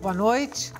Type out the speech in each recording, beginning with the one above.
Boa noite.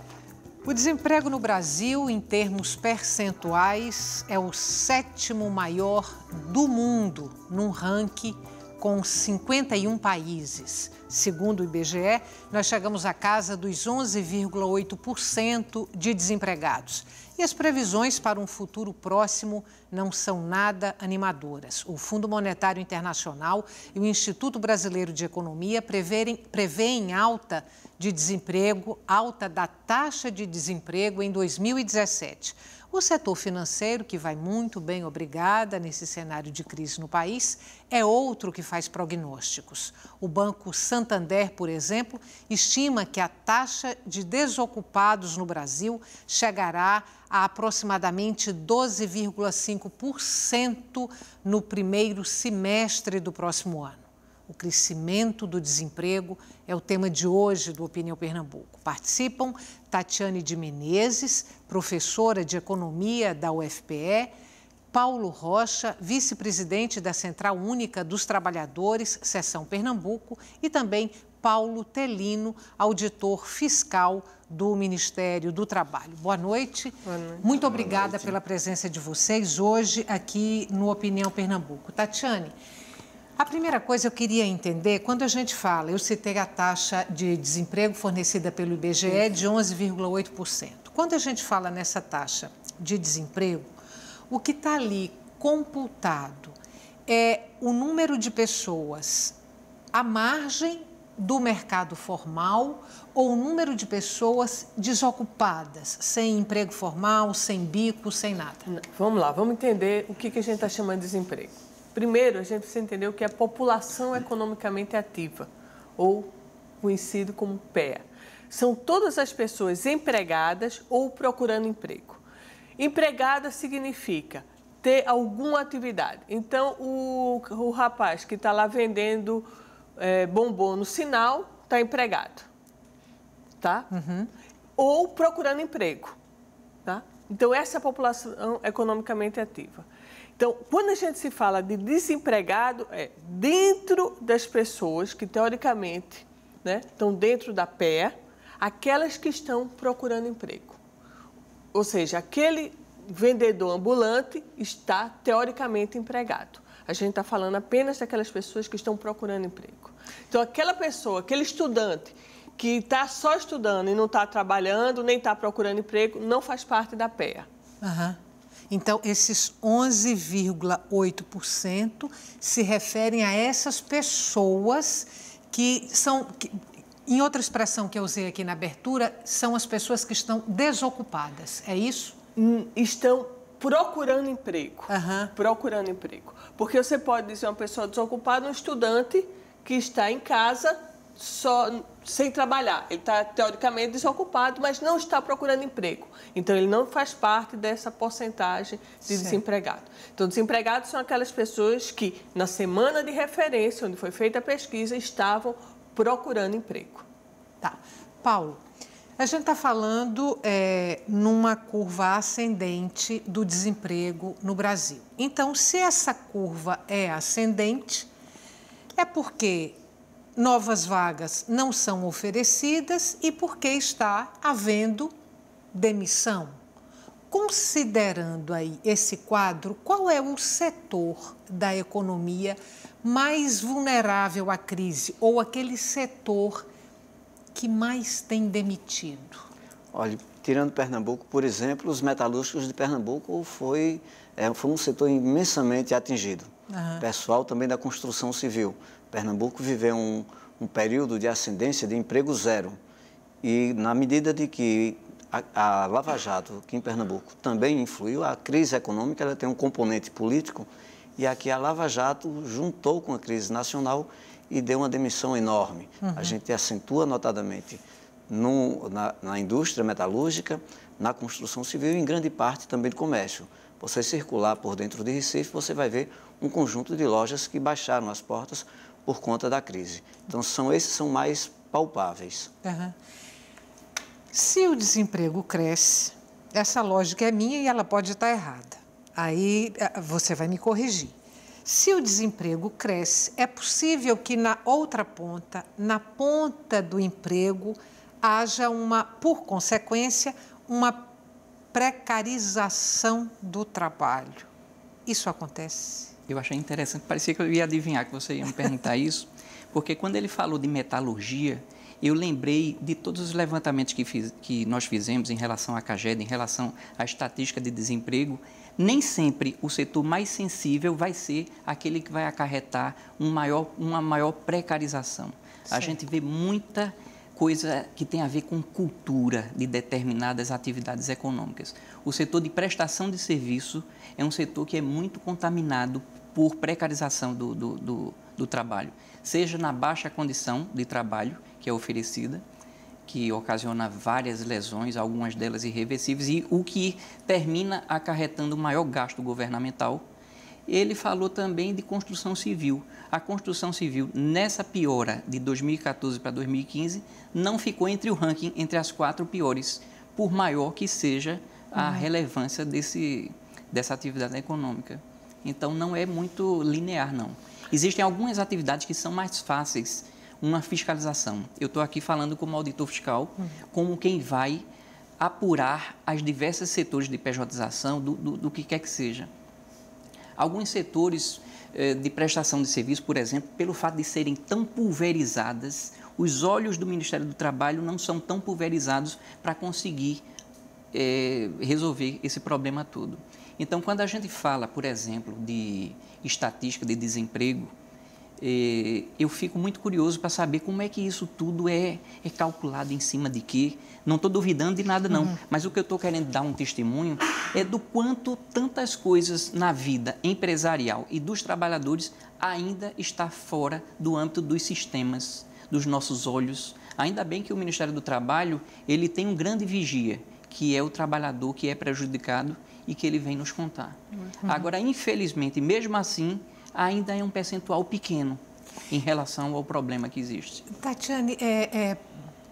O desemprego no Brasil, em termos percentuais, é o 7º maior do mundo, num ranking com 51 países. Segundo o IBGE, nós chegamos à casa dos 11,8% de desempregados. E as previsões para um futuro próximo não são nada animadoras. O Fundo Monetário Internacional e o Instituto Brasileiro de Economia prevêem alta de desemprego, alta da taxa de desemprego em 2017. O setor financeiro, que vai muito bem, obrigada, nesse cenário de crise no país, é outro que faz prognósticos. O Banco Santander, por exemplo, estima que a taxa de desocupados no Brasil chegará a aproximadamente 12,5% no primeiro semestre do próximo ano. O crescimento do desemprego é o tema de hoje do Opinião Pernambuco. Participam Tatiane de Menezes, professora de Economia da UFPE, Paulo Rocha, vice-presidente da Central Única dos Trabalhadores, Seção Pernambuco, e também Paulo Telino, auditor fiscal do Ministério do Trabalho. Boa noite. Boa noite. Muito obrigada pela presença de vocês hoje aqui no Opinião Pernambuco. Tatiane, a primeira coisa eu queria entender, quando a gente fala, eu citei a taxa de desemprego fornecida pelo IBGE de 11,8%. Quando a gente fala nessa taxa de desemprego, o que está ali computado é o número de pessoas à margem do mercado formal ou o número de pessoas desocupadas, sem emprego formal, sem bico, sem nada? Vamos lá, vamos entender o que a gente está chamando de desemprego. Primeiro, a gente precisa entender o que é população economicamente ativa, ou conhecido como PEA. São todas as pessoas empregadas ou procurando emprego. Empregada significa ter alguma atividade. Então, o rapaz que está lá vendendo bombom no sinal está empregado, tá? Ou procurando emprego, tá? Então, essa é a população economicamente ativa. Então, quando a gente se fala de desempregado, é dentro das pessoas que, teoricamente, estão dentro da PEA, aquelas que estão procurando emprego. Ou seja, aquele vendedor ambulante está, teoricamente, empregado. A gente está falando apenas daquelas pessoas que estão procurando emprego. Então, aquela pessoa, aquele estudante que está só estudando e não está trabalhando, nem está procurando emprego, não faz parte da PEA. Então, esses 11,8% se referem a essas pessoas que são, em outra expressão que eu usei aqui na abertura, são as pessoas que estão desocupadas, é isso? Estão procurando emprego, procurando emprego. Porque você pode dizer uma pessoa desocupada, um estudante que está em casa só sem trabalhar. Ele está, teoricamente, desocupado, mas não está procurando emprego. Então, ele não faz parte dessa porcentagem de desempregado. Então, desempregados são aquelas pessoas que, na semana de referência, onde foi feita a pesquisa, estavam procurando emprego. Tá. Paulo, a gente está falando numa curva ascendente do desemprego no Brasil. Então, se essa curva é ascendente, é porque novas vagas não são oferecidas e porque está havendo demissão. Considerando aí esse quadro, qual é o setor da economia mais vulnerável à crise ou aquele setor que mais tem demitido? Olha, tirando Pernambuco, por exemplo, os metalúrgicos de Pernambuco foi um setor imensamente atingido. Pessoal também da construção civil. Pernambuco viveu um período de ascendência de emprego zero. E na medida de que a Lava Jato, aqui em Pernambuco, também influiu, a crise econômica ela tem um componente político, e aqui a Lava Jato juntou com a crise nacional e deu uma demissão enorme. A gente acentua notadamente na indústria metalúrgica, na construção civil e em grande parte também do comércio. Você circular por dentro de Recife, você vai ver um conjunto de lojas que baixaram as portas por conta da crise. Então, esses são mais palpáveis. Se o desemprego cresce, essa lógica é minha e ela pode estar errada. Aí você vai me corrigir. Se o desemprego cresce, é possível que na outra ponta, na ponta do emprego, haja por consequência, uma precarização do trabalho. Isso acontece? Eu achei interessante, parecia que eu ia adivinhar que você ia me perguntar isso, porque quando ele falou de metalurgia, eu lembrei de todos os levantamentos que nós fizemos em relação à CAGED, em relação à estatística de desemprego. Nem sempre o setor mais sensível vai ser aquele que vai acarretar uma maior precarização. Sim. A gente vê muita coisa que tem a ver com cultura de determinadas atividades econômicas. O setor de prestação de serviço é um setor que é muito contaminado por precarização do trabalho, seja na baixa condição de trabalho que é oferecida, que ocasiona várias lesões, algumas delas irreversíveis, e o que termina acarretando maior gasto governamental. Ele falou também de construção civil. A construção civil, nessa piora de 2014 para 2015, não ficou entre o ranking, entre as 4 piores, por maior que seja a relevância dessa atividade econômica. Então, não é muito linear, não. Existem algumas atividades que são mais fáceis, uma fiscalização. Eu estou aqui falando como auditor fiscal, como quem vai apurar as diversos setores de pejotização do que quer que seja. Alguns setores de prestação de serviço, por exemplo, pelo fato de serem tão pulverizadas, os olhos do Ministério do Trabalho não são tão pulverizados para conseguir resolver esse problema todo. Então, quando a gente fala, por exemplo, de estatística de desemprego, eu fico muito curioso para saber como é que isso tudo é calculado em cima de quê. Não estou duvidando de nada, não. Mas o que eu estou querendo dar um testemunho é do quanto tantas coisas na vida empresarial e dos trabalhadores ainda está fora do âmbito dos sistemas, dos nossos olhos. Ainda bem que o Ministério do Trabalho ele tem um grande vigia, que é o trabalhador que é prejudicado e que ele vem nos contar. Agora, infelizmente, mesmo assim, ainda é um percentual pequeno em relação ao problema que existe. Tatiane,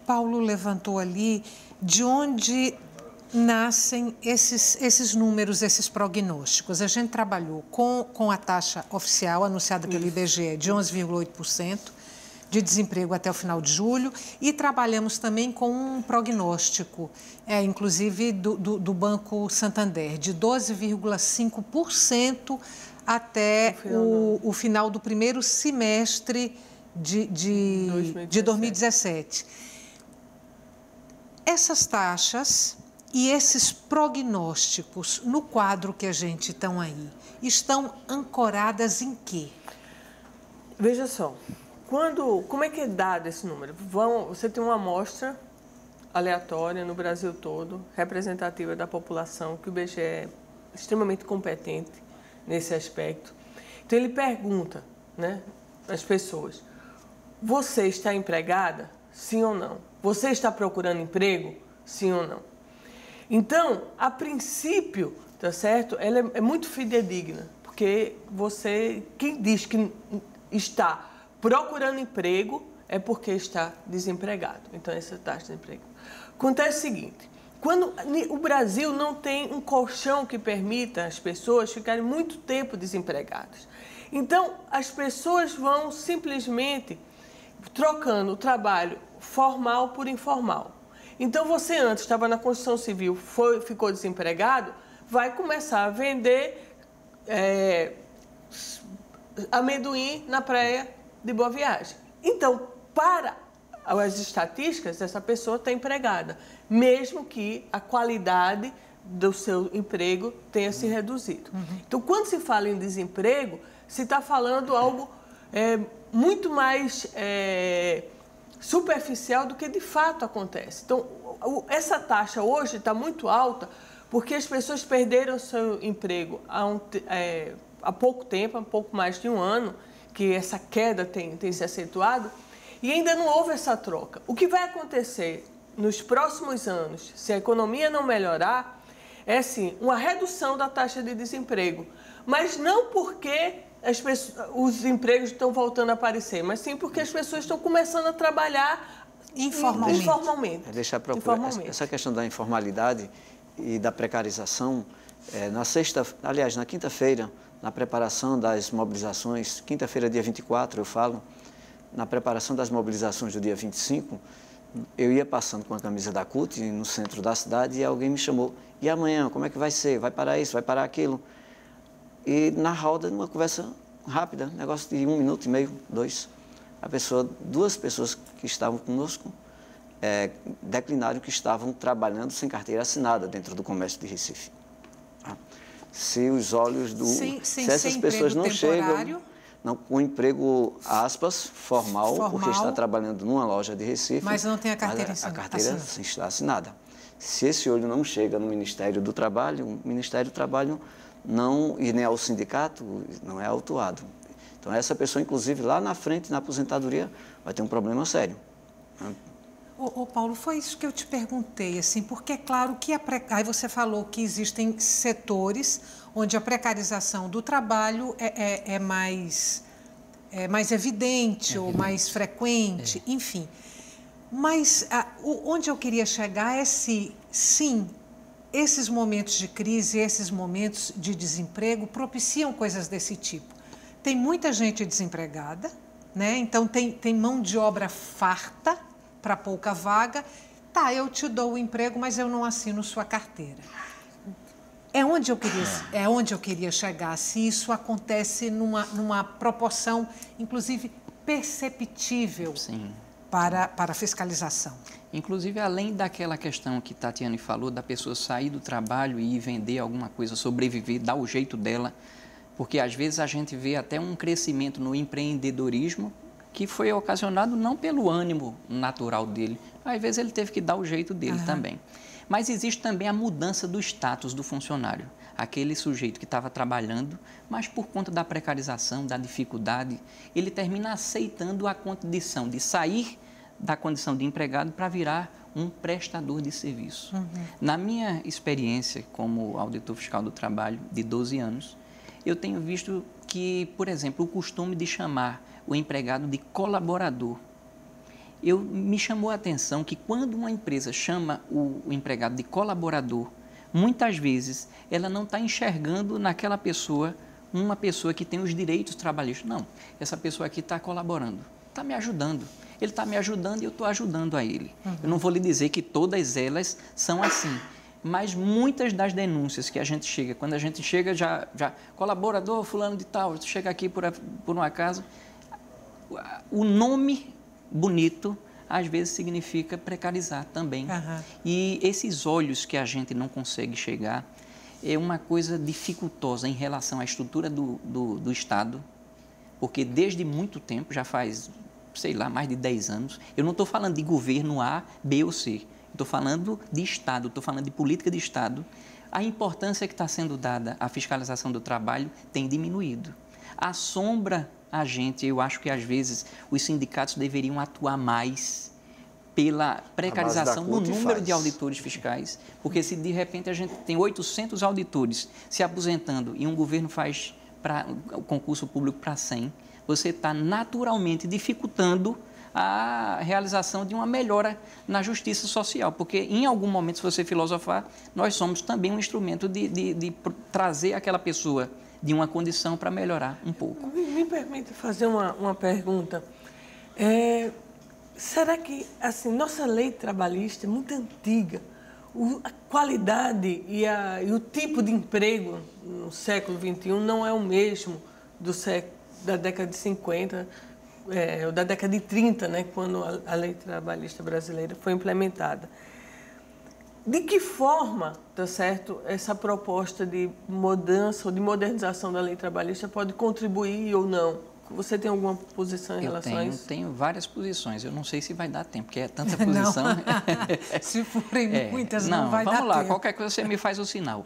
Paulo levantou ali de onde nascem esses números, esses prognósticos. A gente trabalhou com a taxa oficial anunciada pelo IBGE de 11,8% de desemprego até o final de julho e trabalhamos também com um prognóstico, inclusive do Banco Santander, de 12,5% até o final do primeiro semestre de 2017. Essas taxas e esses prognósticos no quadro que a gente tem aí, estão ancoradas em quê? Veja só, como é que é dado esse número? Você tem uma amostra aleatória no Brasil todo, representativa da população, que o IBGE é extremamente competente nesse aspecto. Então, ele pergunta, né, às pessoas, você está empregada? Sim ou não? Você está procurando emprego? Sim ou não? Então, a princípio, tá certo? Ela é muito fidedigna, porque quem diz que está procurando emprego é porque está desempregado. Então, essa taxa de desemprego. Acontece o seguinte, quando o Brasil não tem um colchão que permita as pessoas ficarem muito tempo desempregadas. Então, as pessoas vão simplesmente trocando o trabalho formal por informal. Então, você antes estava na construção civil, ficou desempregado, vai começar a vender amendoim na praia de Boa Viagem. Então, para as estatísticas, essa pessoa está empregada, mesmo que a qualidade do seu emprego tenha se reduzido. Então, quando se fala em desemprego, se está falando algo muito mais superficial do que de fato acontece. Então, essa taxa hoje está muito alta porque as pessoas perderam seu emprego há pouco tempo, há pouco mais de um ano, que essa queda tem se acentuado, e ainda não houve essa troca. O que vai acontecer nos próximos anos, se a economia não melhorar, é sim uma redução da taxa de desemprego, mas não porque os empregos estão voltando a aparecer, mas sim porque as pessoas estão começando a trabalhar informalmente. Essa questão da informalidade e da precarização, na quinta-feira, na preparação das mobilizações, quinta-feira, dia 24, eu falo, na preparação das mobilizações do dia 25, eu ia passando com a camisa da CUT no centro da cidade e alguém me chamou. E amanhã, como é que vai ser? Vai parar isso? Vai parar aquilo? E na roda, numa conversa rápida, negócio de 1 minuto e meio, 2, duas pessoas que estavam conosco declinaram que estavam trabalhando sem carteira assinada dentro do comércio de Recife. Se os olhos do... se essas pessoas não chegam... Não, com emprego, aspas, formal, porque está trabalhando numa loja de Recife. Mas não tem a carteira assinada. A carteira está assinada. Se esse olho não chega no Ministério do Trabalho, o Ministério do Trabalho não, e nem ao sindicato, não é autuado. Então, essa pessoa, inclusive, lá na frente, na aposentadoria, vai ter um problema sério. Ô Paulo, foi isso que eu te perguntei, assim, porque é claro que aí você falou que existem setores onde a precarização do trabalho é mais evidente ou mais frequente, enfim. Mas onde eu queria chegar é se, sim, esses momentos de crise, esses momentos de desemprego propiciam coisas desse tipo. Tem muita gente desempregada, né? Então tem mão de obra farta para pouca vaga. Tá, eu te dou o emprego, mas eu não assino sua carteira. É onde eu queria chegar, se isso acontece numa proporção, inclusive, perceptível. Sim. Para a fiscalização. Inclusive, além daquela questão que Tatiane falou, da pessoa sair do trabalho e ir vender alguma coisa, sobreviver, dar o jeito dela, porque às vezes a gente vê até um crescimento no empreendedorismo que foi ocasionado não pelo ânimo natural dele, às vezes ele teve que dar o jeito dele também. Mas existe também a mudança do status do funcionário. Aquele sujeito que estava trabalhando, mas por conta da precarização, da dificuldade, ele termina aceitando a condição de sair da condição de empregado para virar um prestador de serviço. Na minha experiência como auditor fiscal do trabalho de 12 anos, eu tenho visto que, por exemplo, o costume de chamar o empregado de colaborador, me chamou a atenção que quando uma empresa chama o empregado de colaborador, muitas vezes ela não está enxergando naquela pessoa uma pessoa que tem os direitos trabalhistas. Não, essa pessoa aqui está colaborando, está me ajudando. Ele está me ajudando e eu estou ajudando a ele. Eu não vou lhe dizer que todas elas são assim, mas muitas das denúncias que a gente chega, quando a gente chega já colaborador fulano de tal, chega aqui por um acaso, o nome bonito, às vezes significa precarizar também. E esses olhos que a gente não consegue chegar é uma coisa dificultosa em relação à estrutura do Estado, porque desde muito tempo, já faz, sei lá, mais de 10 anos, eu não estou falando de governo A, B ou C, estou falando de Estado, estou falando de política de Estado. A importância que está sendo dada à fiscalização do trabalho tem diminuído. Assombra a gente, eu acho que às vezes os sindicatos deveriam atuar mais pela precarização do número de auditores fiscais, porque se de repente a gente tem 800 auditores se aposentando e um governo faz o concurso público para 100, você está naturalmente dificultando a realização de uma melhora na justiça social, porque em algum momento, se você filosofar, nós somos também um instrumento de trazer aquela pessoa de uma condição para melhorar um pouco. Me permite fazer uma pergunta. Será que, assim, nossa lei trabalhista é muito antiga? A qualidade e o tipo de emprego no século XXI não é o mesmo da década de 50, ou da década de 30, né, quando a lei trabalhista brasileira foi implementada. De que forma, tá certo, essa proposta de mudança ou de modernização da lei trabalhista pode contribuir ou não? Você tem alguma posição em relação a isso? Eu tenho várias posições. Eu não sei se vai dar tempo, porque é tanta posição. Se forem muitas, não vai dar tempo. Vamos lá, qualquer coisa você me faz o sinal.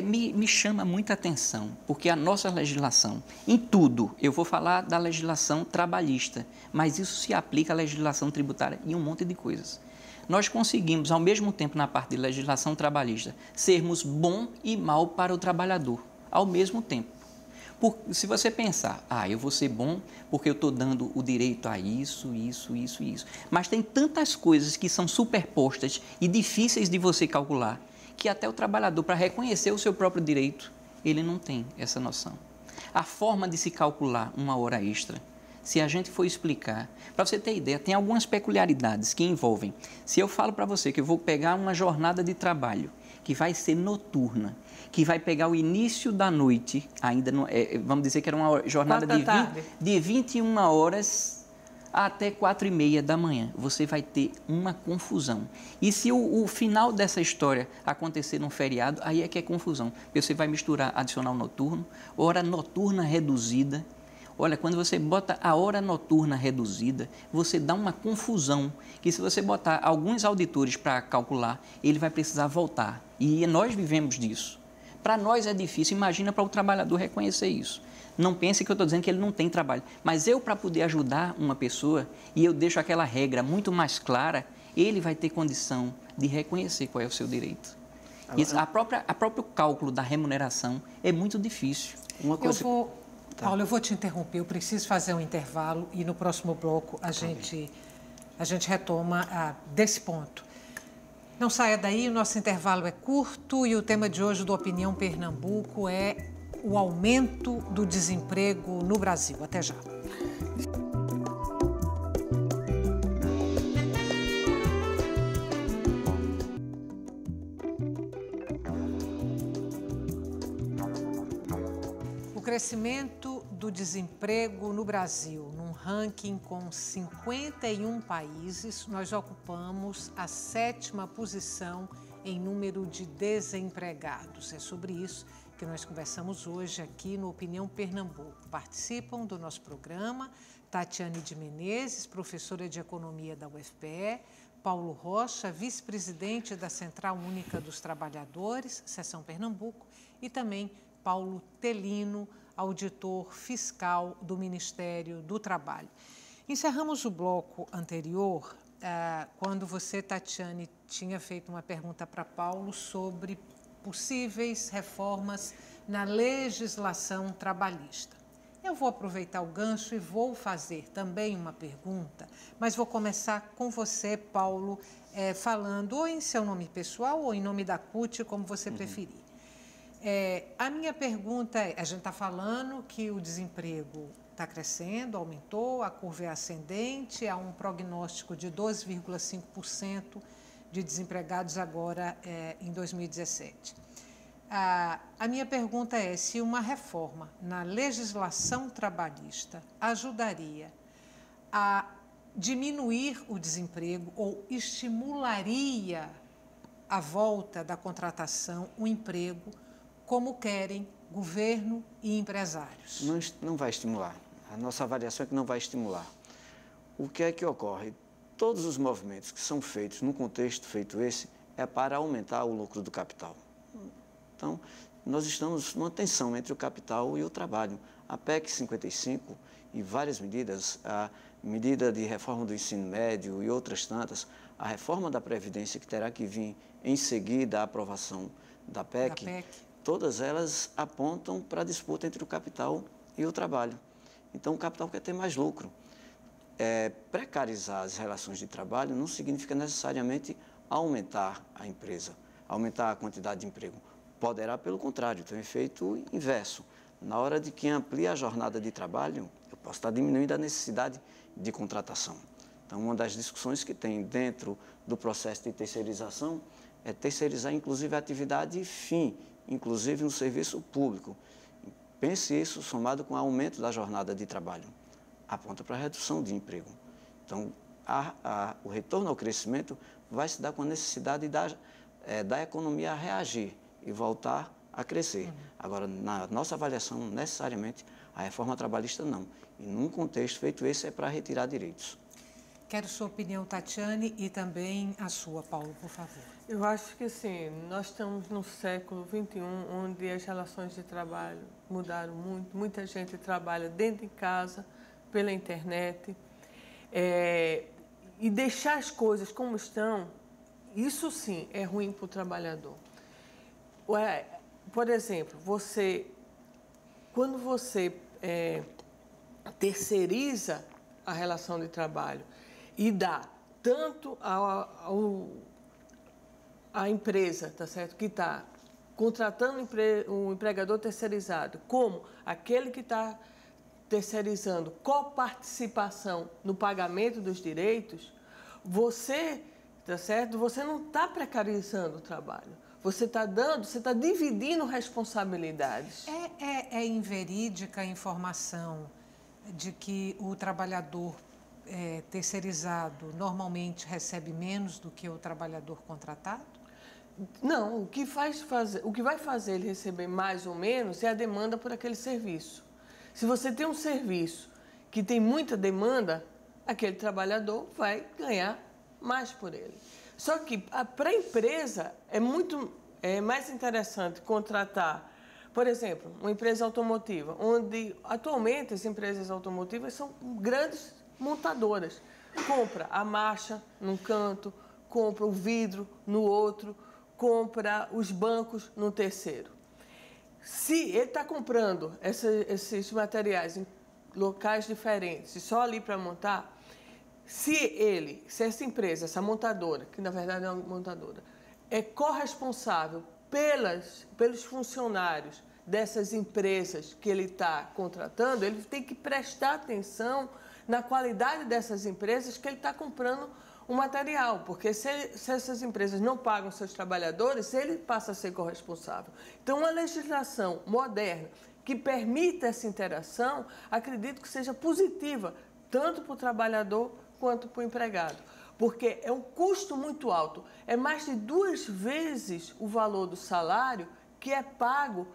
Me chama muita atenção, porque a nossa legislação, em tudo, eu vou falar da legislação trabalhista, mas isso se aplica à legislação tributária e um monte de coisas. Nós conseguimos, ao mesmo tempo, na parte de legislação trabalhista, sermos bom e mal para o trabalhador, ao mesmo tempo. Se você pensar, eu vou ser bom porque eu estou dando o direito a isso, mas tem tantas coisas que são superpostas e difíceis de você calcular, que até o trabalhador, para reconhecer o seu próprio direito, ele não tem essa noção. A forma de se calcular uma hora extra se a gente for explicar, para você ter ideia, tem algumas peculiaridades que envolvem. Se eu falo para você que eu vou pegar uma jornada de trabalho que vai ser noturna, que vai pegar o início da noite, ainda não, vamos dizer que era uma jornada de 21 horas até 4h30 da manhã, você vai ter uma confusão. E se o final dessa história acontecer num feriado, aí é que é confusão. Porque você vai misturar adicional noturno, hora noturna reduzida. Olha, quando você bota a hora noturna reduzida, você dá uma confusão, que se você botar alguns auditores para calcular, ele vai precisar voltar. E nós vivemos disso. Para nós é difícil, imagina para o trabalhador reconhecer isso. Não pense que eu estou dizendo que ele não tem trabalho. Mas eu, para poder ajudar uma pessoa, e eu deixo aquela regra muito mais clara, ele vai ter condição de reconhecer qual é o seu direito. Isso, a próprio cálculo da remuneração é muito difícil. Paulo, eu vou te interromper, eu preciso fazer um intervalo e no próximo bloco a gente retoma desse ponto. Não saia daí, o nosso intervalo é curto e o tema de hoje do Opinião Pernambuco é o aumento do desemprego no Brasil. Até já. O crescimento do desemprego no Brasil, num ranking com 51 países, nós ocupamos a 7ª posição em número de desempregados. É sobre isso que nós conversamos hoje aqui no Opinião Pernambuco. Participam do nosso programa Tatiane de Menezes, professora de Economia da UFPE, Paulo Rocha, vice-presidente da Central Única dos Trabalhadores, Seção Pernambuco, e também Paulo Telino, auditor fiscal do Ministério do Trabalho. Encerramos o bloco anterior quando você, Tatiane, tinha feito uma pergunta para Paulo sobre possíveis reformas na legislação trabalhista. Eu vou aproveitar o gancho e vou fazer também uma pergunta, mas vou começar com você, Paulo, falando ou em seu nome pessoal ou em nome da CUT, como você preferir. A minha pergunta a gente está falando que o desemprego está crescendo, aumentou, a curva é ascendente, há um prognóstico de 12,5% de desempregados agora em 2017. A minha pergunta é se uma reforma na legislação trabalhista ajudaria a diminuir o desemprego ou estimularia a volta da contratação, o emprego, como querem governo e empresários. Não vai estimular. A nossa avaliação é que não vai estimular. O que é que ocorre? Todos os movimentos que são feitos num contexto feito esse é para aumentar o lucro do capital. Então, nós estamos numa tensão entre o capital e o trabalho. A PEC 55 e várias medidas, a medida de reforma do ensino médio e outras tantas, a reforma da Previdência que terá que vir em seguida à aprovação da PEC. Todas elas apontam para a disputa entre o capital e o trabalho. Então, o capital quer ter mais lucro. Precarizar as relações de trabalho não significa necessariamente aumentar a empresa, aumentar a quantidade de emprego. Poderá, pelo contrário, ter um efeito inverso. Na hora de que amplia a jornada de trabalho, eu posso estar diminuindo a necessidade de contratação. Então, uma das discussões que tem dentro do processo de terceirização é terceirizar, inclusive, a atividade fim, inclusive no serviço público. Pense isso somado com o aumento da jornada de trabalho. Aponta para a redução de emprego. Então, o retorno ao crescimento vai se dar com a necessidade da economia reagir e voltar a crescer. Agora, na nossa avaliação, necessariamente, a reforma trabalhista não. E num contexto feito esse, é para retirar direitos. Quero sua opinião, Tatiane, e também a sua, Paulo, por favor. Eu acho que, sim, nós estamos no século XXI, onde as relações de trabalho mudaram muito. Muita gente trabalha dentro de casa, pela internet. E deixar as coisas como estão, isso sim é ruim para o trabalhador. Por exemplo, quando você terceiriza a relação de trabalho e dá tanto a empresa, tá certo, que está contratando um empregador terceirizado, como aquele que está terceirizando coparticipação no pagamento dos direitos, você, tá certo? Você não está precarizando o trabalho. Você está dividindo responsabilidades. É inverídica a informação de que o trabalhador terceirizado normalmente recebe menos do que o trabalhador contratado? Não, o que vai fazer ele receber mais ou menos é a demanda por aquele serviço. Se você tem um serviço que tem muita demanda, aquele trabalhador vai ganhar mais por ele. Só que para a empresa é mais interessante contratar, por exemplo, uma empresa automotiva, onde atualmente as empresas automotivas são grandes montadoras. Compra a marcha num canto, compra o vidro no outro, compra os bancos no terceiro. Se ele está comprando esses materiais em locais diferentes e só ali para montar, se essa empresa, essa montadora, que na verdade é uma montadora, é corresponsável pelos funcionários dessas empresas que ele está contratando, ele tem que prestar atenção na qualidade dessas empresas que ele está comprando o material, porque se essas empresas não pagam seus trabalhadores, ele passa a ser corresponsável. Então, uma legislação moderna que permita essa interação, acredito que seja positiva, tanto para o trabalhador quanto para o empregado, porque é um custo muito alto, é mais de 2 vezes o valor do salário que é pago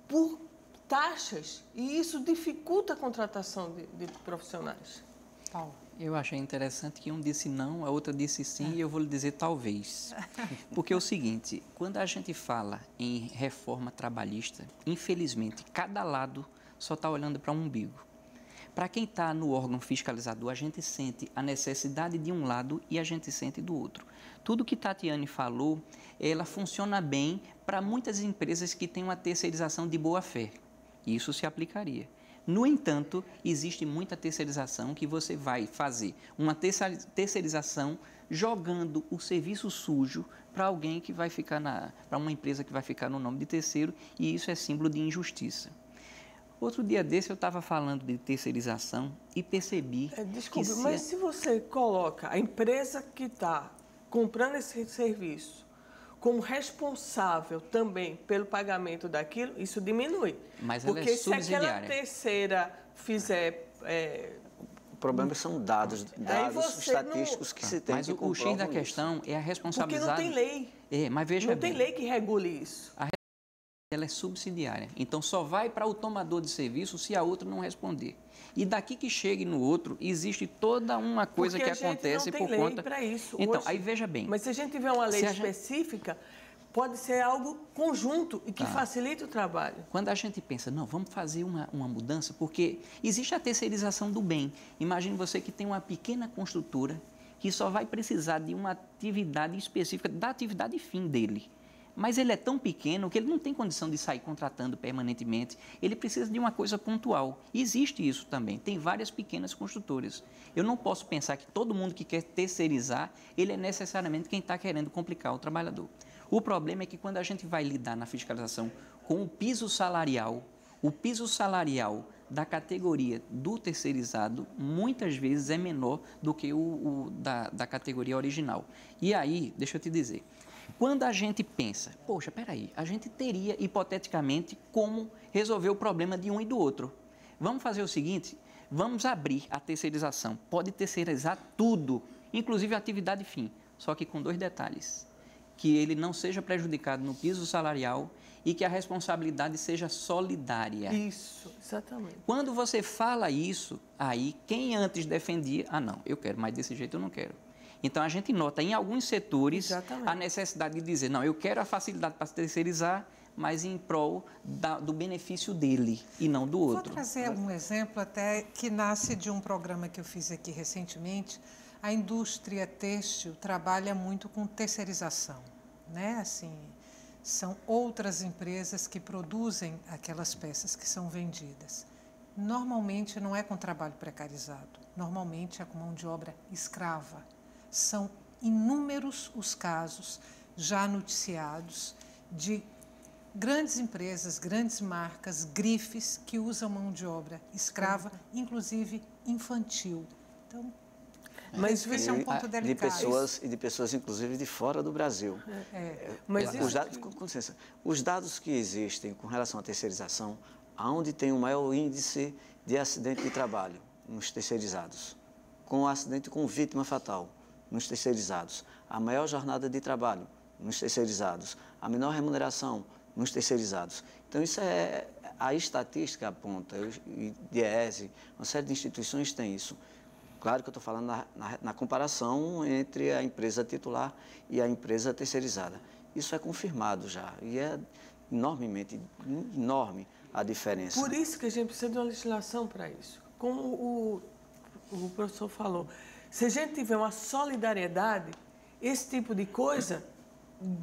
por taxas, e isso dificulta a contratação de profissionais. Paulo. Eu achei interessante que um disse não, a outra disse sim, e eu vou lhe dizer talvez. Porque é o seguinte, quando a gente fala em reforma trabalhista, infelizmente, cada lado só está olhando para um umbigo. Para quem está no órgão fiscalizador, a gente sente a necessidade de um lado e a gente sente do outro. Tudo que Tatiane falou, ela funciona bem para muitas empresas que têm uma terceirização de boa fé. Isso se aplicaria. No entanto, existe muita terceirização que você vai fazer uma terceirização jogando o serviço sujo para alguém que vai ficar para uma empresa que vai ficar no nome de terceiro, e isso é símbolo de injustiça. Outro dia desse eu estava falando de terceirização e percebi Desculpe, que mas se você coloca a empresa que está comprando esse serviço como responsável também pelo pagamento daquilo, isso diminui. Mas porque ela é subsidiária. se aquela terceira fizer... O problema são dados estatísticos que se tem. Mas o X da questão é a responsabilidade... Porque não tem lei. Mas veja bem. Não tem lei que regule isso. Ela é subsidiária. Então, só vai para o tomador de serviço se a outra não responder. E daqui que chegue no outro, existe toda uma coisa que acontece por conta... Porque a gente não tem lei para isso. Então, hoje. Aí veja bem. Mas se a gente tiver uma lei específica, pode ser algo conjunto e que facilite o trabalho. Quando a gente pensa, não, vamos fazer uma mudança, porque existe a terceirização do bem. Imagine você que tem uma pequena construtora que só vai precisar de uma atividade específica, da atividade fim dele. Mas ele é tão pequeno que ele não tem condição de sair contratando permanentemente. Ele precisa de uma coisa pontual. E existe isso também. Tem várias pequenas construtoras. Eu não posso pensar que todo mundo que quer terceirizar, ele é necessariamente quem está querendo complicar o trabalhador. O problema é que quando a gente vai lidar na fiscalização com o piso salarial da categoria do terceirizado, muitas vezes é menor do que o da categoria original. E aí, deixa eu te dizer... Quando a gente pensa, poxa, peraí, a gente teria, hipoteticamente, como resolver o problema de um e do outro. Vamos fazer o seguinte, vamos abrir a terceirização. Pode terceirizar tudo, inclusive a atividade fim, só que com 2 detalhes. Que ele não seja prejudicado no piso salarial e que a responsabilidade seja solidária. Isso, exatamente. Quando você fala isso, aí quem antes defendia, não, eu quero, mas desse jeito eu não quero. Então, a gente nota em alguns setores a necessidade de dizer, não, eu quero a facilidade para terceirizar, mas em prol do benefício dele e não do outro. Vou trazer um exemplo até que nasce de um programa que eu fiz aqui recentemente. A indústria têxtil trabalha muito com terceirização, né? Assim, são outras empresas que produzem aquelas peças que são vendidas. Normalmente não é com trabalho precarizado, normalmente é com mão de obra escrava. São inúmeros os casos já noticiados de grandes empresas, grandes marcas, grifes que usam mão de obra escrava, inclusive infantil. Então, mas esse é um ponto delicado. De pessoas, inclusive, de fora do Brasil. Mas com licença, os dados que existem com relação à terceirização, aonde tem o maior índice de acidente de trabalho? Nos terceirizados. Com acidente com vítima fatal, nos terceirizados. A maior jornada de trabalho, nos terceirizados. A menor remuneração, nos terceirizados. Então, isso é a estatística aponta, o DIEESE, uma série de instituições tem isso. Claro que eu estou falando na comparação entre a empresa titular e a empresa terceirizada. Isso é confirmado já e é enorme a diferença. Por isso que a gente precisa de uma legislação para isso. Como o professor falou, se a gente tiver uma solidariedade, esse tipo de coisa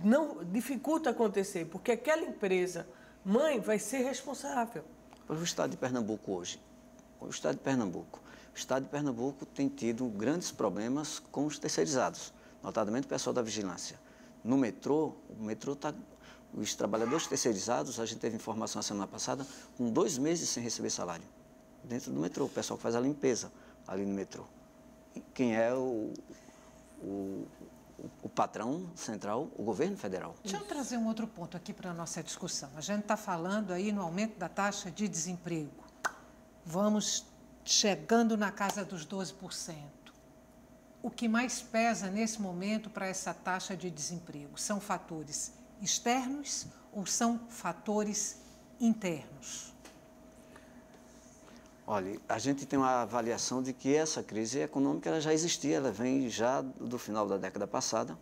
não dificulta acontecer, porque aquela empresa mãe vai ser responsável. O Estado de Pernambuco hoje, o Estado de Pernambuco tem tido grandes problemas com os terceirizados, notadamente o pessoal da vigilância. No metrô, os trabalhadores terceirizados, a gente teve informação a semana passada, com 2 meses sem receber salário. Dentro do metrô, o pessoal que faz a limpeza ali no metrô. E quem é o patrão central, o governo federal. Deixa eu trazer um outro ponto aqui para a nossa discussão. A gente está falando aí no aumento da taxa de desemprego. Vamos chegando na casa dos 12%. O que mais pesa nesse momento para essa taxa de desemprego? São fatores externos ou são fatores internos? Olha, a gente tem uma avaliação de que essa crise econômica ela já existia, ela vem já do final da década passada,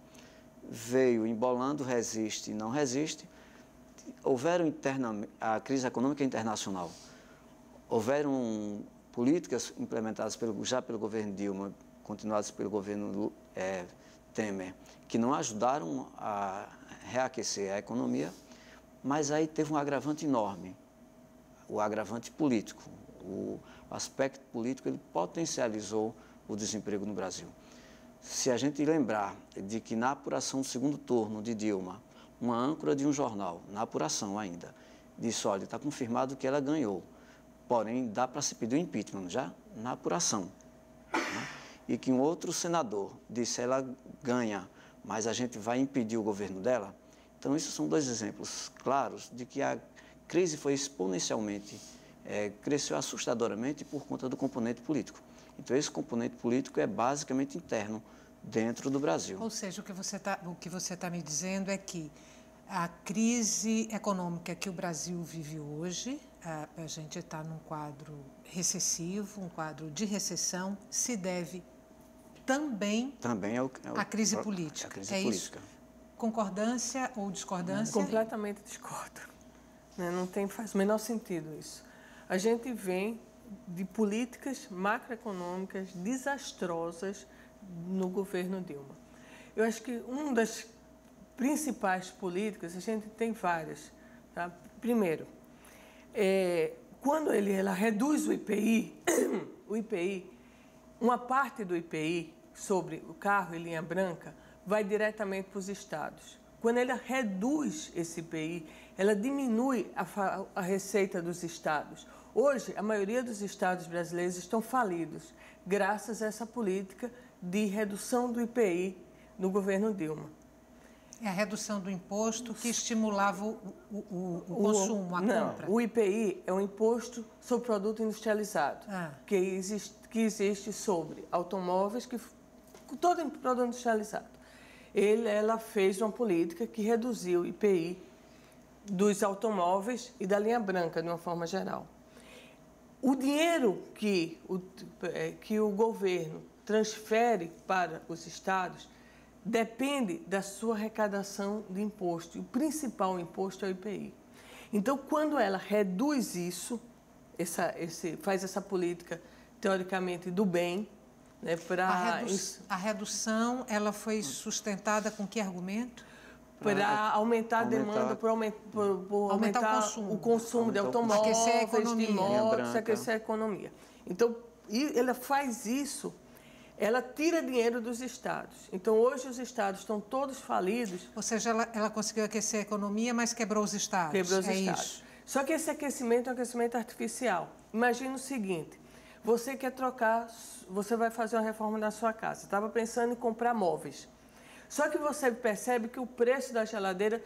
veio embolando, resiste e não resiste. Houveram a crise econômica internacional, houveram políticas implementadas já pelo governo Dilma, continuadas pelo governo Temer, que não ajudaram a reaquecer a economia, mas aí teve um agravante enorme, o agravante político. O aspecto político ele potencializou o desemprego no Brasil. Se a gente lembrar de que na apuração do segundo turno de Dilma, uma âncora de um jornal, na apuração ainda, disse, olha, está confirmado que ela ganhou, porém dá para se pedir o impeachment já na apuração. Né? E que um outro senador disse, ela ganha, mas a gente vai impedir o governo dela. Então, esses são 2 exemplos claros de que a crise foi exponencialmente cresceu assustadoramente por conta do componente político. Então, esse componente político é basicamente interno dentro do Brasil. Ou seja, o que você tá me dizendo é que a crise econômica que o Brasil vive hoje, a gente está num quadro recessivo, um quadro de recessão, se deve também à crise política. A crise política. Isso? Concordância ou discordância? Completamente discordo. Não faz o menor sentido isso. A gente vem de políticas macroeconômicas desastrosas no governo Dilma. Eu acho que uma das principais políticas, a gente tem várias. Tá? Primeiro, quando ela reduz o IPI, uma parte do IPI sobre o carro e linha branca vai diretamente para os estados. Quando ela reduz esse IPI, ela diminui a receita dos estados. Hoje, a maioria dos estados brasileiros estão falidos, graças a essa política de redução do IPI no governo Dilma. É a redução do imposto que estimulava o consumo, a compra? O IPI é um imposto sobre produto industrializado, que existe sobre automóveis, todo produto industrializado. Ela fez uma política que reduziu o IPI dos automóveis e da linha branca, de uma forma geral. O dinheiro que o governo transfere para os estados depende da sua arrecadação de imposto. E o principal imposto é o IPI. Então, quando ela reduz isso, faz essa política, teoricamente, do bem, né, a redução ela foi sustentada com que argumento? Para aumentar a demanda, por aumentar o consumo de automóveis, de motos, aquecer a economia. Então, ela faz isso ela tira dinheiro dos estados. Então, hoje os estados estão todos falidos. Ou seja, ela conseguiu aquecer a economia, mas quebrou os estados. Quebrou os estados. Isso. Só que esse aquecimento é um aquecimento artificial. Imagina o seguinte, você quer trocar, você vai fazer uma reforma na sua casa. Estava pensando em comprar móveis. Só que você percebe que o preço da geladeira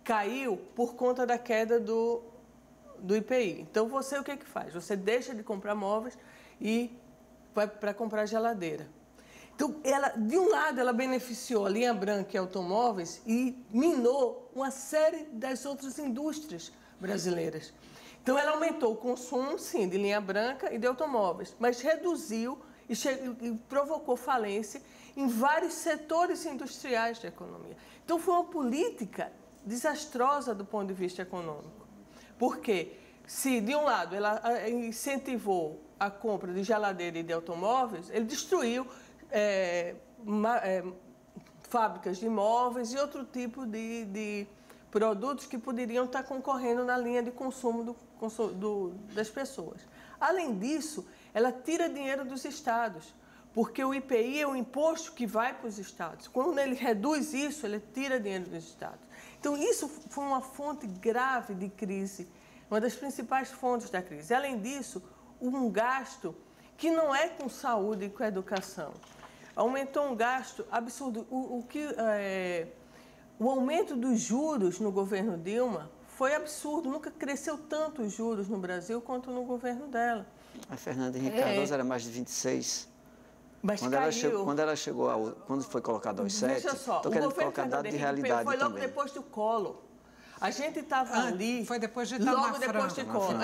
caiu por conta da queda do IPI. Então, você o que faz? Você deixa de comprar móveis e vai para comprar geladeira. Então, de um lado, ela beneficiou a linha branca e automóveis e minou uma série das outras indústrias brasileiras. Então, ela aumentou o consumo, sim, de linha branca e de automóveis, mas reduziu e provocou falência em vários setores industriais da economia. Então, foi uma política desastrosa do ponto de vista econômico. Por quê? Se, de um lado, ela incentivou a compra de geladeira e de automóveis, ele destruiu fábricas de imóveis e outro tipo de produtos que poderiam estar concorrendo na linha de consumo das pessoas. Além disso, ela tira dinheiro dos estados, porque o IPI é o imposto que vai para os estados. Quando ele reduz isso, ele tira dinheiro dos estados. Então, isso foi uma fonte grave de crise, uma das principais fontes da crise. Além disso, um gasto que não é com saúde e com educação. Aumentou um gasto absurdo. O aumento dos juros no governo Dilma foi absurdo. Nunca cresceu tanto os juros no Brasil quanto no governo dela. A Fernanda Henrique Cardoso era mais de 26. Mas quando foi colocado aos 7, estou querendo colocar dado de realidade foi logo também. Depois do Collor. A gente estava ali... Foi depois de Itamar Logo depois de Collor.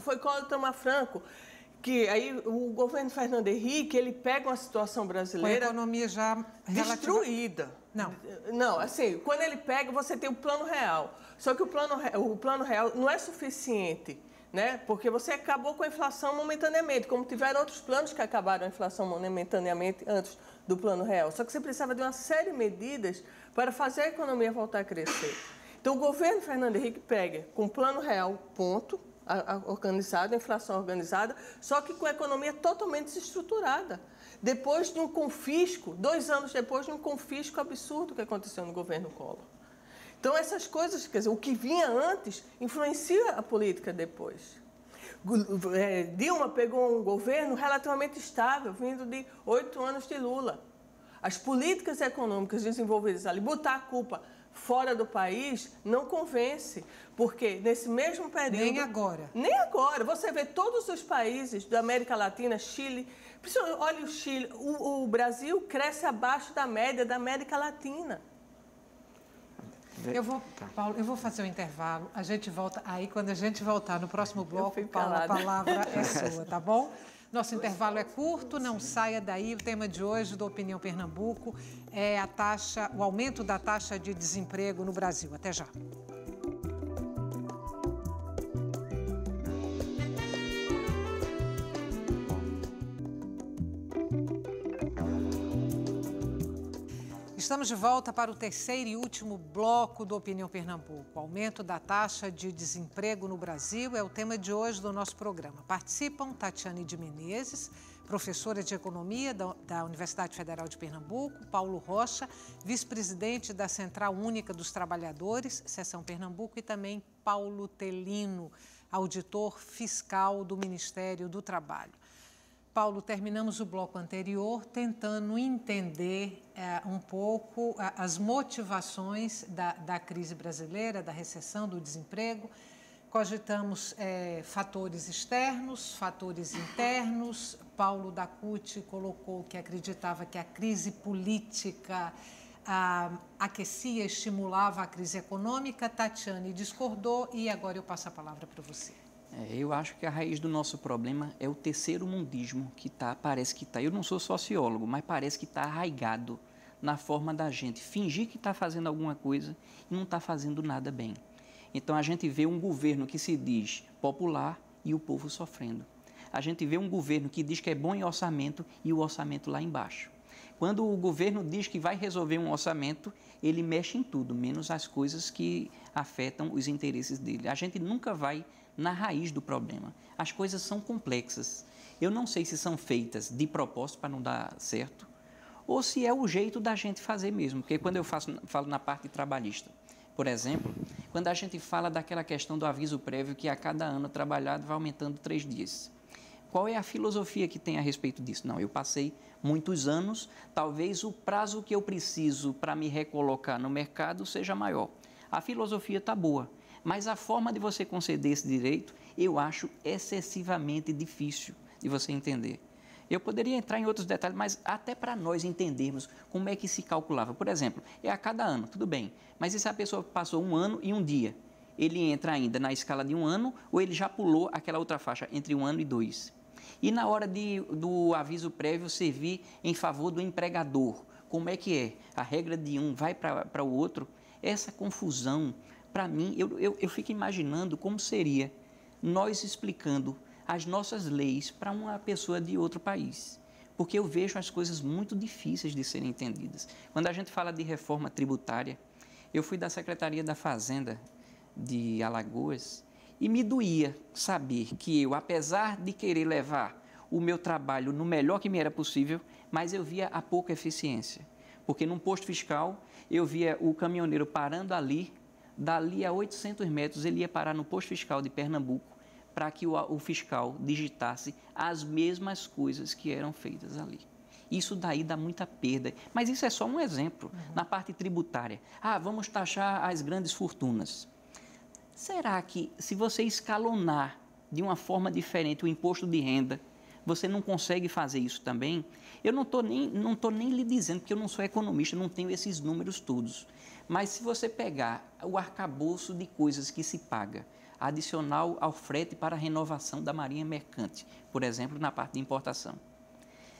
Foi Collor e Itamar Franco. Que aí o governo Fernando Henrique, ele pega uma situação brasileira... Com a economia já destruída. Não, assim, quando ele pega, você tem o Plano Real. Só que o Plano Real não é suficiente, né? Porque você acabou com a inflação momentaneamente, como tiveram outros planos que acabaram a inflação momentaneamente antes do Plano Real. Só que você precisava de uma série de medidas para fazer a economia voltar a crescer. Então, o governo Fernando Henrique pega com o Plano Real, ponto, organizado, a inflação organizada, só que com a economia totalmente desestruturada. Depois de um confisco, 2 anos depois de um confisco absurdo que aconteceu no governo Collor. Então, essas coisas, quer dizer, o que vinha antes influencia a política depois. Dilma pegou um governo relativamente estável, vindo de 8 anos de Lula. As políticas econômicas desenvolvidas ali, botar a culpa fora do país, não convence. Porque nesse mesmo período... Nem agora. Nem agora. Você vê todos os países da América Latina, Chile... Olha o Chile, o Brasil cresce abaixo da média da América Latina. Paulo, eu vou fazer um intervalo. A gente volta aí. Quando a gente voltar no próximo bloco, Paulo, a palavra é sua, tá bom? Nosso intervalo é curto, não saia daí. O tema de hoje do Opinião Pernambuco é o aumento da taxa de desemprego no Brasil. Até já. Estamos de volta para o terceiro e último bloco do Opinião Pernambuco. O aumento da taxa de desemprego no Brasil é o tema de hoje do nosso programa. Participam Tatiane de Menezes, professora de Economia da Universidade Federal de Pernambuco, Paulo Rocha, vice-presidente da Central Única dos Trabalhadores, Seção Pernambuco, e também Paulo Telino, auditor fiscal do Ministério do Trabalho. Paulo, terminamos o bloco anterior tentando entender um pouco as motivações da crise brasileira, da recessão, do desemprego. Cogitamos fatores externos, fatores internos. Paulo da CUT colocou que acreditava que a crise política aquecia, estimulava a crise econômica. Tatiane discordou e agora eu passo a palavra para você. Eu acho que a raiz do nosso problema é o terceiro-mundismo que parece que está. Eu não sou sociólogo, mas parece que está arraigado na forma da gente fingir que está fazendo alguma coisa e não está fazendo nada bem. Então a gente vê um governo que se diz popular e o povo sofrendo. A gente vê um governo que diz que é bom em orçamento e o orçamento lá embaixo. Quando o governo diz que vai resolver um orçamento, ele mexe em tudo, menos as coisas que afetam os interesses dele. A gente nunca vai na raiz do problema. As coisas são complexas. Eu não sei se são feitas de propósito para não dar certo, ou se é o jeito da gente fazer mesmo. Porque quando eu falo na parte trabalhista, por exemplo, quando a gente fala daquela questão do aviso prévio que a cada ano trabalhado vai aumentando 3 dias. Qual é a filosofia que tem a respeito disso? Não, eu passei muitos anos, talvez o prazo que eu preciso para me recolocar no mercado seja maior. A filosofia está boa, mas a forma de você conceder esse direito, eu acho excessivamente difícil de você entender. Eu poderia entrar em outros detalhes, mas até para nós entendermos como é que se calculava. Por exemplo, é a cada ano, tudo bem, mas e se a pessoa passou 1 ano e 1 dia? Ele entra ainda na escala de 1 ano ou ele já pulou aquela outra faixa entre 1 ano e 2? E na hora do aviso prévio servir em favor do empregador, como é que é? A regra de um vai para o outro? Essa confusão, para mim, eu fico imaginando como seria nós explicando as nossas leis para uma pessoa de outro país. Porque eu vejo as coisas muito difíceis de serem entendidas. Quando a gente fala de reforma tributária, eu fui da Secretaria da Fazenda de Alagoas, e me doía saber que eu, apesar de querer levar o meu trabalho no melhor que me era possível, mas eu via a pouca eficiência. Porque num posto fiscal, eu via o caminhoneiro parando ali, dali a 800 metros ele ia parar no posto fiscal de Pernambuco para que o fiscal digitasse as mesmas coisas que eram feitas ali. Isso daí dá muita perda. Mas isso é só um exemplo. Na parte tributária. Vamos taxar as grandes fortunas. Será que, se você escalonar de uma forma diferente o imposto de renda, você não consegue fazer isso também? Eu não estou nem lhe dizendo, porque eu não sou economista, não tenho esses números todos. Mas se você pegar o arcabouço de coisas que se paga, adicional ao frete para a renovação da marinha mercante, por exemplo, na parte de importação.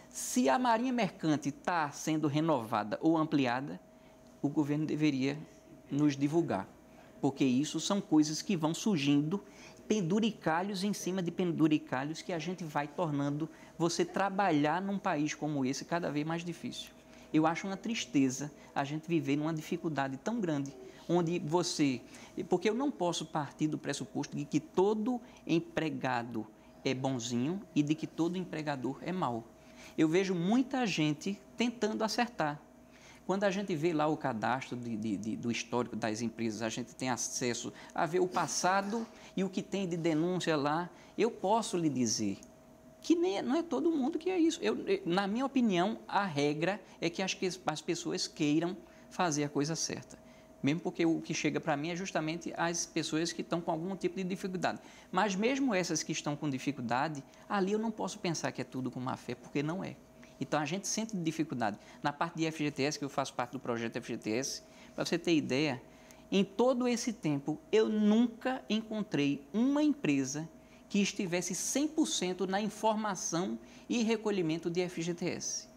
Se a marinha mercante está sendo renovada ou ampliada, o governo deveria nos divulgar. Porque isso são coisas que vão surgindo, penduricalhos em cima de penduricalhos, que a gente vai tornando você trabalhar num país como esse cada vez mais difícil. Eu acho uma tristeza a gente viver numa dificuldade tão grande, onde você... Porque eu não posso partir do pressuposto de que todo empregado é bonzinho e de que todo empregador é mau. Eu vejo muita gente tentando acertar. Quando a gente vê lá o cadastro do histórico das empresas, a gente tem acesso a ver o passado e o que tem de denúncia lá. Eu posso lhe dizer que não é todo mundo que é isso. Na minha opinião, a regra é que as pessoas queiram fazer a coisa certa. Mesmo porque o que chega para mim é justamente as pessoas que estão com algum tipo de dificuldade. Mas mesmo essas que estão com dificuldade, ali eu não posso pensar que é tudo com má fé, porque não é. Então, a gente sente dificuldade. Na parte de FGTS, que eu faço parte do projeto FGTS, para você ter ideia, em todo esse tempo, eu nunca encontrei uma empresa que estivesse 100% na informação e recolhimento de FGTS.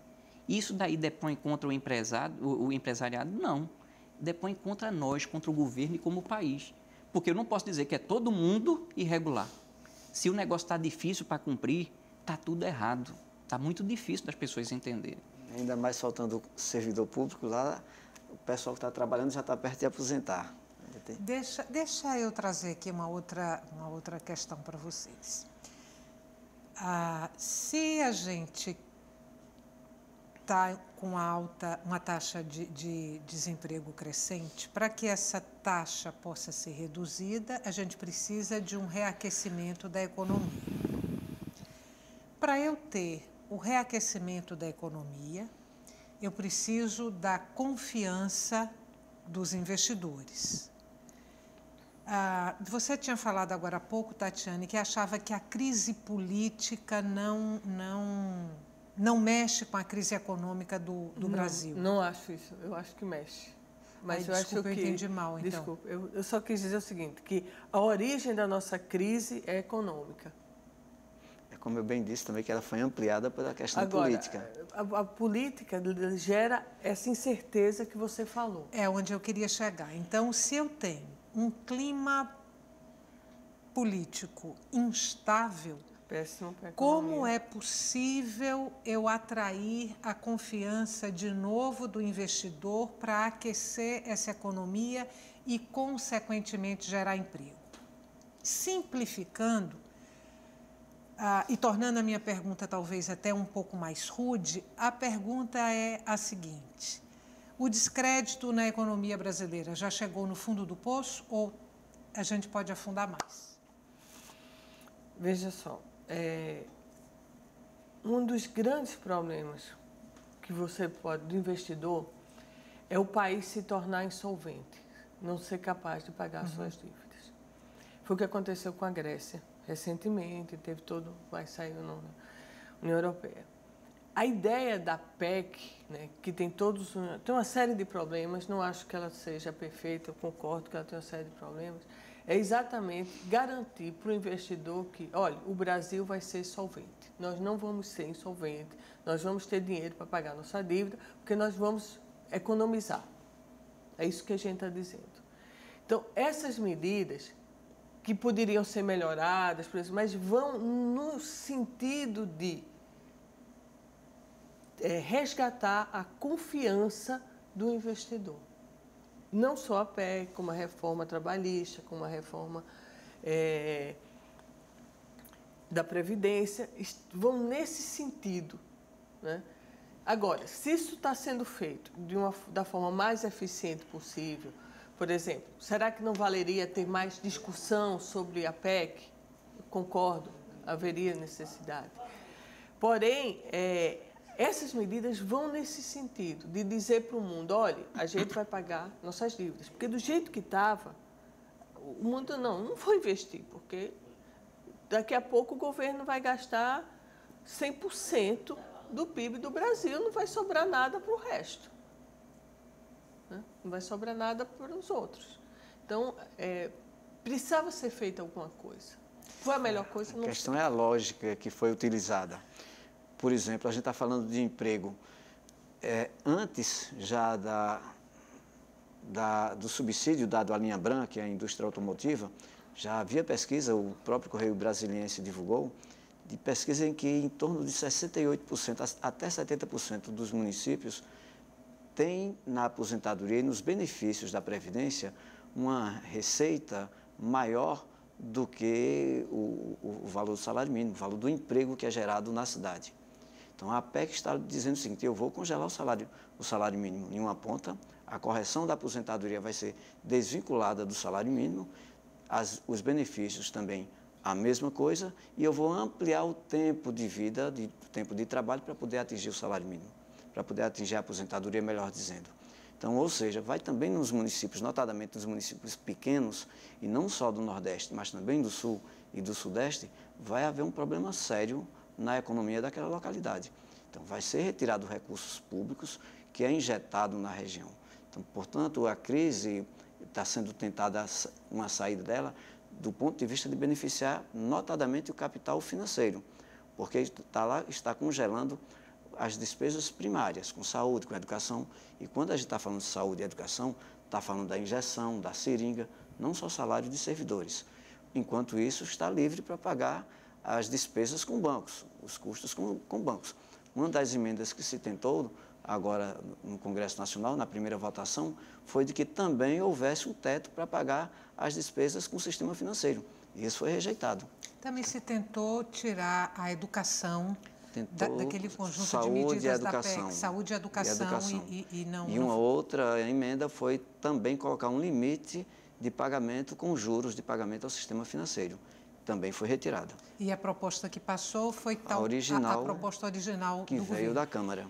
Isso daí depõe contra o empresariado? Não. Depõe contra nós, contra o governo e como país. Porque eu não posso dizer que é todo mundo irregular. Se o negócio está difícil para cumprir, está tudo errado. Está muito difícil das pessoas entenderem. Ainda mais faltando servidor público lá, o pessoal que está trabalhando já está perto de aposentar. Deixa eu trazer aqui uma outra questão para vocês. Se a gente está com uma taxa de desemprego crescente, para que essa taxa possa ser reduzida, a gente precisa de um reaquecimento da economia. Para eu ter o reaquecimento da economia, eu preciso da confiança dos investidores. Você tinha falado agora há pouco, Tatiane, que achava que a crise política não mexe com a crise econômica do Brasil. Não acho isso, eu acho que mexe. Mas desculpa, eu entendi mal, então. Desculpa, eu só quis dizer o seguinte, que a origem da nossa crise é econômica. Como eu bem disse também, que ela foi ampliada pela questão política. A política gera essa incerteza que você falou. É onde eu queria chegar. Então, se eu tenho um clima político instável, péssimo para a Como economia. é possível eu atrair a confiança de novo do investidor para aquecer essa economia e, consequentemente, gerar emprego? Simplificando, e tornando a minha pergunta talvez até um pouco mais rude, a pergunta é a seguinte: o descrédito na economia brasileira já chegou no fundo do poço ou a gente pode afundar mais? Veja só, um dos grandes problemas que você pode, do investidor, é o país se tornar insolvente, não ser capaz de pagar suas dívidas. Foi o que aconteceu com a Grécia recentemente, vai sair na União Europeia. A ideia da PEC, né, que tem uma série de problemas, não acho que ela seja perfeita, eu concordo que ela tem uma série de problemas, é exatamente garantir para o investidor que, olha, o Brasil vai ser solvente, nós não vamos ser insolventes, nós vamos ter dinheiro para pagar nossa dívida, porque nós vamos economizar. É isso que a gente está dizendo. Então, essas medidas que poderiam ser melhoradas, por exemplo, mas vão no sentido de resgatar a confiança do investidor. Não só a PEC, como a reforma trabalhista, como a reforma da Previdência, vão nesse sentido, né? Agora, se isso está sendo feito da forma mais eficiente possível, por exemplo, será que não valeria ter mais discussão sobre a PEC? Eu concordo, haveria necessidade. Porém, essas medidas vão nesse sentido, de dizer para o mundo, olha, a gente vai pagar nossas dívidas. Porque do jeito que estava, o mundo não vou investir, porque daqui a pouco o governo vai gastar 100% do PIB do Brasil, não vai sobrar nada para o resto. Não vai sobrar nada para os outros. Então, precisava ser feita alguma coisa. Foi a melhor coisa? A questão é a lógica que foi utilizada. Por exemplo, a gente está falando de emprego. Antes já do subsídio dado à linha branca, que é a indústria automotiva, já havia pesquisa, o próprio Correio Brasiliense divulgou, de pesquisa em que em torno de 68% até 70% dos municípios têm na aposentadoria e nos benefícios da Previdência uma receita maior do que o valor do salário mínimo, o valor do emprego que é gerado na cidade. Então, a PEC está dizendo o seguinte: eu vou congelar o salário mínimo em uma ponta, a correção da aposentadoria vai ser desvinculada do salário mínimo, os benefícios também a mesma coisa, e eu vou ampliar o tempo de vida, o tempo de trabalho para poder atingir o salário mínimo, para poder atingir a aposentadoria, melhor dizendo. Então, ou seja, vai também nos municípios, notadamente nos municípios pequenos, e não só do Nordeste, mas também do Sul e do Sudeste, vai haver um problema sério na economia daquela localidade. Então, vai ser retirado recursos públicos que é injetado na região. Então, portanto, a crise está sendo tentada uma saída dela do ponto de vista de beneficiar notadamente o capital financeiro, porque está congelando as despesas primárias, com saúde, com educação. E quando a gente está falando de saúde e educação, está falando da injeção, da seringa, não só salário de servidores. Enquanto isso, está livre para pagar as despesas com bancos, os custos com bancos. Uma das emendas que se tentou agora no Congresso Nacional, na primeira votação, foi de que também houvesse um teto para pagar as despesas com o sistema financeiro. E isso foi rejeitado. Também se tentou tirar a educação daquele conjunto de medidas da PEC, saúde e educação. E não. E uma outra emenda foi também colocar um limite de pagamento com juros de pagamento ao sistema financeiro. Também foi retirada. E a proposta que passou foi a proposta original que do veio governo. Da Câmara.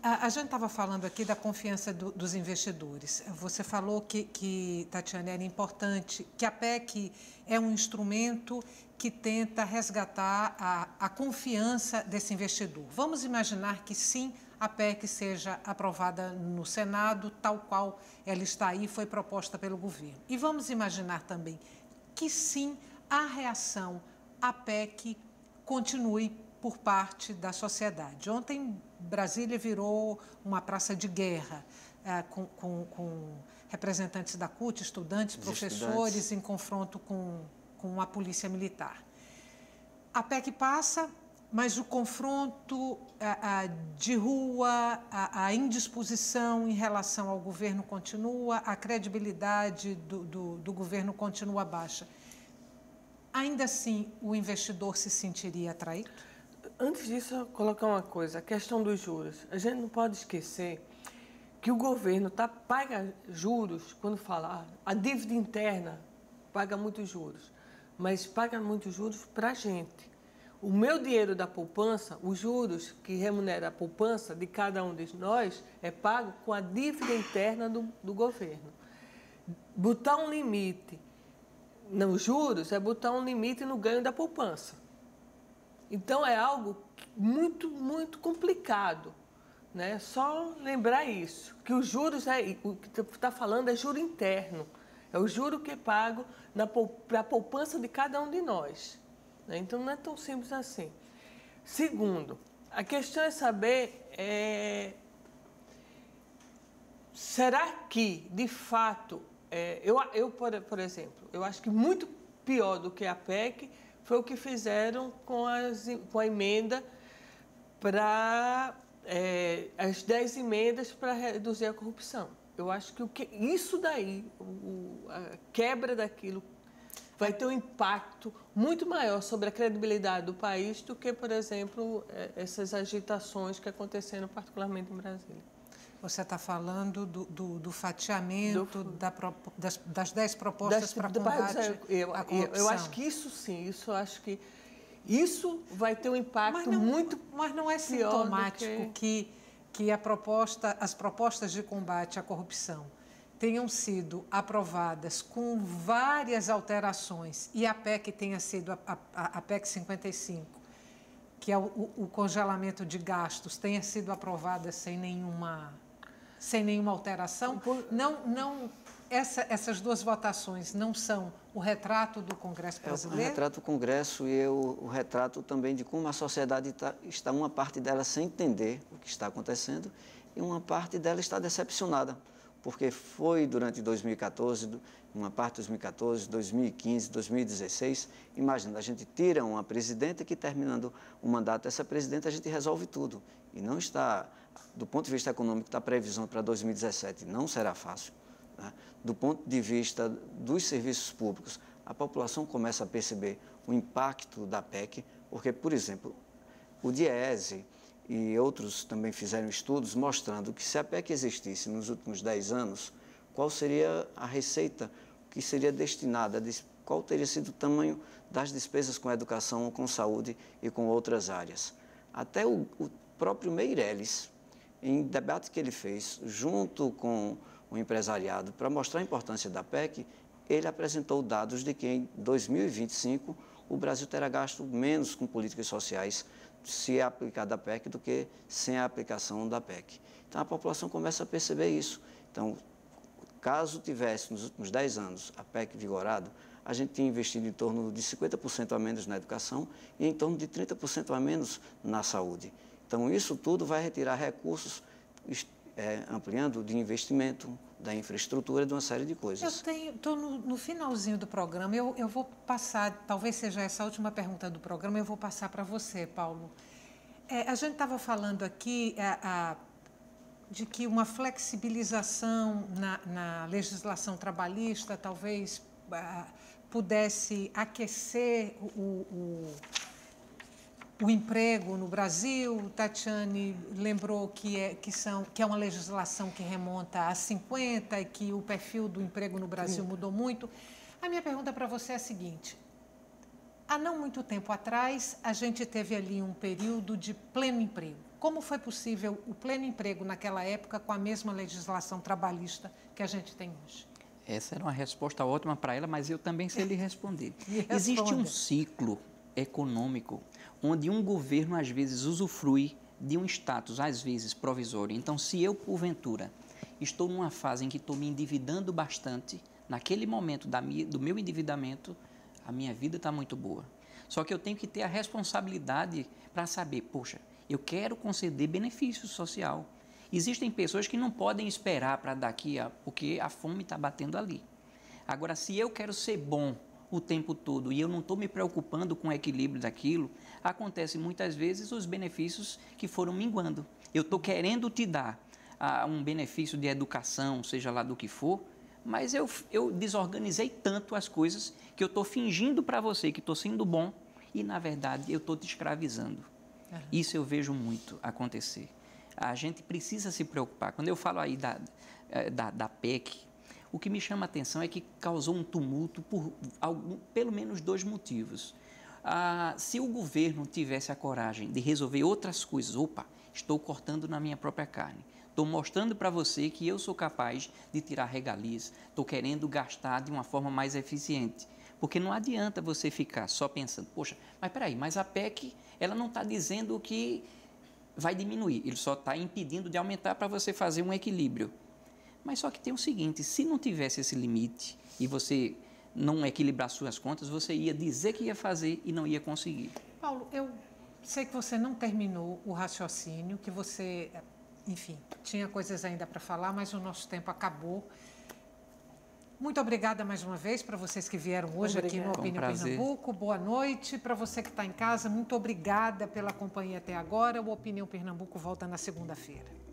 A gente estava falando aqui da confiança dos investidores. Você falou que, Tatiana, era importante, que a PEC é um instrumento que tenta resgatar a confiança desse investidor. Vamos imaginar que sim, a PEC seja aprovada no Senado, tal qual ela está aí, foi proposta pelo governo. E vamos imaginar também que sim, a reação à PEC continue por parte da sociedade. Ontem, Brasília virou uma praça de guerra, com representantes da CUT, estudantes, professores, em confronto com a polícia militar. A PEC passa, mas o confronto de rua, a indisposição em relação ao governo continua, a credibilidade do governo continua baixa. Ainda assim, o investidor se sentiria atraído? Antes disso, eu vou colocar uma coisa, a questão dos juros. A gente não pode esquecer que o governo paga juros, quando fala a dívida interna paga muitos juros, mas paga muitos juros para a gente. O meu dinheiro da poupança, os juros que remunera a poupança de cada um de nós é pago com a dívida interna do governo. Botar um limite nos juros é botar um limite no ganho da poupança. Então é algo muito, muito complicado, né? Só lembrar isso, que os juros, o que está falando é juro interno, é o juro que é pago para a poupança de cada um de nós. Né? Então não é tão simples assim. Segundo, a questão é saber, será que, de fato, por exemplo, eu acho que muito pior do que a PEC foi o que fizeram com a emenda para as 10 emendas para reduzir a corrupção. Eu acho que isso daí, a quebra daquilo, vai ter um impacto muito maior sobre a credibilidade do país do que, por exemplo, essas agitações que aconteceram particularmente em Brasília. Você está falando do fatiamento das 10 propostas para combate à corrupção. Eu acho que isso sim, isso vai ter um impacto muito pior. Mas não é sintomático que as propostas de combate à corrupção tenham sido aprovadas com várias alterações e a PEC tenha sido a PEC 55, que é o congelamento de gastos, tenha sido aprovada sem nenhuma alteração? Essas duas votações não são o retrato do Congresso brasileiro? É o retrato do Congresso e o retrato também de como a sociedade está, uma parte dela sem entender o que está acontecendo e uma parte dela está decepcionada, porque foi durante 2014, uma parte de 2014, 2015, 2016, imagina, a gente tira uma presidenta que terminando o mandato dessa presidenta a gente resolve tudo e não está, do ponto de vista econômico, está a previsão para 2017, não será fácil. Né? Do ponto de vista dos serviços públicos, a população começa a perceber o impacto da PEC, porque, por exemplo, o DIEESE e outros também fizeram estudos mostrando que se a PEC existisse nos últimos 10 anos, qual seria a receita que seria destinada, qual teria sido o tamanho das despesas com educação, com saúde e com outras áreas. Até o próprio Meirelles, em debate que ele fez junto com o empresariado para mostrar a importância da PEC, ele apresentou dados de que em 2025 o Brasil terá gasto menos com políticas sociais se aplicar da PEC do que sem a aplicação da PEC. Então a população começa a perceber isso. Então, caso tivesse nos últimos 10 anos a PEC vigorado, a gente tinha investido em torno de 50% a menos na educação e em torno de 30% a menos na saúde. Então isso tudo vai retirar recursos, ampliando de investimento, da infraestrutura, de uma série de coisas. Estou no finalzinho do programa, eu vou passar, talvez seja essa a última pergunta do programa, eu vou passar para você, Paulo. A gente estava falando aqui de que uma flexibilização na legislação trabalhista talvez pudesse aquecer o emprego no Brasil. Tatiane lembrou que é uma legislação que remonta a 50 e que o perfil do emprego no Brasil mudou muito. A minha pergunta para você é a seguinte: há não muito tempo atrás, a gente teve ali um período de pleno emprego. Como foi possível o pleno emprego naquela época com a mesma legislação trabalhista que a gente tem hoje? Essa era uma resposta ótima para ela, mas eu também sei lhe responder. Existe um ciclo econômico onde um governo, às vezes, usufrui de um status, às vezes, provisório. Então, se eu, porventura, estou numa fase em que estou me endividando bastante, naquele momento do meu endividamento, a minha vida está muito boa. Só que eu tenho que ter a responsabilidade para saber, poxa, eu quero conceder benefício social. Existem pessoas que não podem esperar para daqui porque a fome está batendo ali. Agora, se eu quero ser bom o tempo todo e eu não estou me preocupando com o equilíbrio daquilo, acontece muitas vezes os benefícios que foram minguando. Eu estou querendo te dar um benefício de educação, seja lá do que for, mas eu desorganizei tanto as coisas que eu estou fingindo para você que estou sendo bom e, na verdade, eu estou te escravizando. Isso eu vejo muito acontecer. A gente precisa se preocupar. Quando eu falo aí da PEC, o que me chama a atenção é que causou um tumulto por pelo menos 2 motivos. Se o governo tivesse a coragem de resolver outras coisas, estou cortando na minha própria carne, estou mostrando para você que eu sou capaz de tirar regalias, estou querendo gastar de uma forma mais eficiente. Porque não adianta você ficar só pensando, poxa, mas peraí, mas a PEC ela não está dizendo que vai diminuir, ele só está impedindo de aumentar para você fazer um equilíbrio. Mas só que tem o seguinte, se não tivesse esse limite e você não equilibrar suas contas, você ia dizer que ia fazer e não ia conseguir. Paulo, eu sei que você não terminou o raciocínio, que você, enfim, tinha coisas ainda para falar, mas o nosso tempo acabou. Muito obrigada mais uma vez para vocês que vieram hoje aqui no Opinião Pernambuco. Boa noite. Para você que está em casa, muito obrigada pela companhia até agora. O Opinião Pernambuco volta na segunda-feira.